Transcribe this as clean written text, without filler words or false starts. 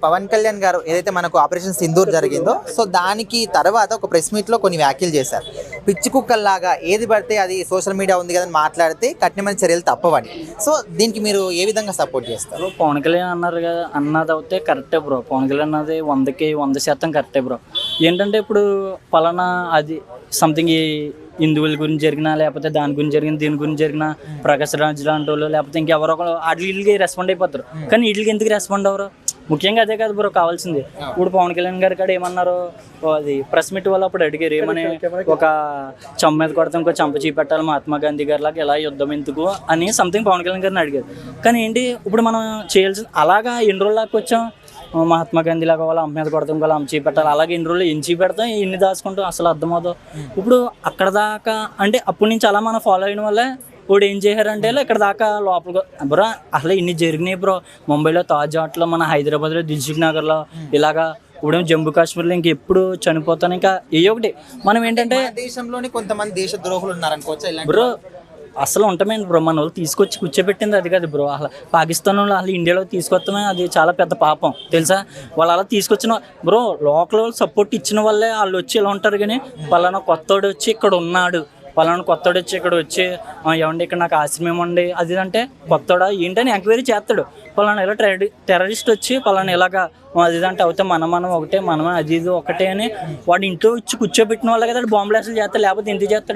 పవన్ కళ్యాణ్ గారు ఏదైతే మనకు ఆపరేషన్ సింధూర్ జరిగిందో, సో దానికి తర్వాత ఒక ప్రెస్ మీట్లో కొన్ని వ్యాఖ్యలు చేశారు. పిచ్చి కుక్కల్లాగా ఏది పడితే అది సోషల్ మీడియా ఉంది కదని మాట్లాడితే కఠినమైన చర్యలు తప్పవని. సో దీనికి మీరు ఏ విధంగా సపోర్ట్ చేస్తారు? పవన్ కళ్యాణ్ అన్నారు కదా, అన్నది అయితే కరెక్టే బ్రో. పవన్ కళ్యాణ్ అన్నది 100% కరెక్టే బ్రో. ఏంటంటే ఇప్పుడు పలానా అది సంథింగ్ హిందువుల గురించి జరిగినా, లేకపోతే దాని గురించి జరిగిన, దీని గురించి జరిగిన, ప్రకాశ్ రాజ్ లాంటి వాళ్ళు, లేకపోతే ఇంకెవరో ఒకరు వీటికి రెస్పాండ్ అయిపోతారు. కానీ వీటికి ఎందుకు రెస్పాండ్ అవ్వరు? ముఖ్యంగా అదే కాదు బ్రో కావాల్సింది. ఇప్పుడు పవన్ కళ్యాణ్ గారి కాడ ఏమన్నారు, అది ప్రెస్ మీట్ వల్ల అప్పుడు అడిగారు ఏమని, ఒక చంప మీద కొడతాం, ఇంకో చంప చీపెట్టాలి మహాత్మా గాంధీ గారి లాగా ఎలా యుద్ధం ఎందుకు అని సంథింగ్ పవన్ కళ్యాణ్ గారిని అడిగారు. కానీ ఏంటి ఇప్పుడు మనం చేయాల్సింది అలాగా ఎన్ని రోజులకు వచ్చాం, మహాత్మా గాంధీ లాగా వాళ్ళ అమ్మ మీద కొడతాం, వాళ్ళ అమ్మ చీపెట్టాలి, అలాగే ఎన్ని రోజులు ఎన్ని చీపెడతాం, ఎన్ని దాచుకుంటాం అసలు అర్థమవుతాం. ఇప్పుడు అక్కడ దాకా అంటే అప్పటి నుంచి అలా మనం ఫాలో అయిన వల్లే ఇప్పుడు ఏం చేశారంటే ఇక్కడ దాకా లోపల బ్రో అసలు ఇన్ని జరిగినాయి బ్రో. ముంబైలో తాజ్ హోటల్లో, మన హైదరాబాద్లో దిల్సుఖ్ నగర్లో, ఇలాగా ఇప్పుడు జమ్మూ కాశ్మీర్లో ఇంకెప్పుడు చనిపోతాను. ఇంకా ఏ ఒకటి మనం ఏంటంటే దేశంలోని కొంతమంది దేశ ద్రోహులు ఉన్నారనుకోవచ్చు బ్రో. అసలు ఉంటామేంటి బ్రో, మన వాళ్ళు తీసుకొచ్చి కూర్చోబెట్టింది అది కాదు బ్రో. అసలు పాకిస్తాన్ వాళ్ళు అసలు ఇండియాలో తీసుకొస్తామే అది చాలా పెద్ద పాపం తెలుసా. వాళ్ళు అలా తీసుకొచ్చిన బ్రో లోకల్ వాళ్ళు సపోర్ట్ ఇచ్చిన వల్లే వాళ్ళు వచ్చి ఇలా ఉంటారు. కానీ పలానా కొత్తోడు వచ్చి ఇక్కడ ఉన్నాడు, పలానా కొత్తోడు వచ్చి ఇక్కడ వచ్చి ఏమండి ఇక్కడ నాకు ఆశ్రమం ఉండి అది అంటే కొత్తోడా ఏంటని ఎంక్వైరీ చేస్తాడు. పలానా ఇలా టెర్రరిస్ట్ వచ్చి పలానా ఇలాగా అది అంటే అవుతే మనం ఒకటే, మనం అది ఇది ఒకటే అని వాడు ఇంట్లో వచ్చి కూర్చోబెట్టిన వాళ్ళే కదా బాంబు బ్లాస్టులు చేస్తాడు, లేకపోతే ఎందుకు చేస్తాడు?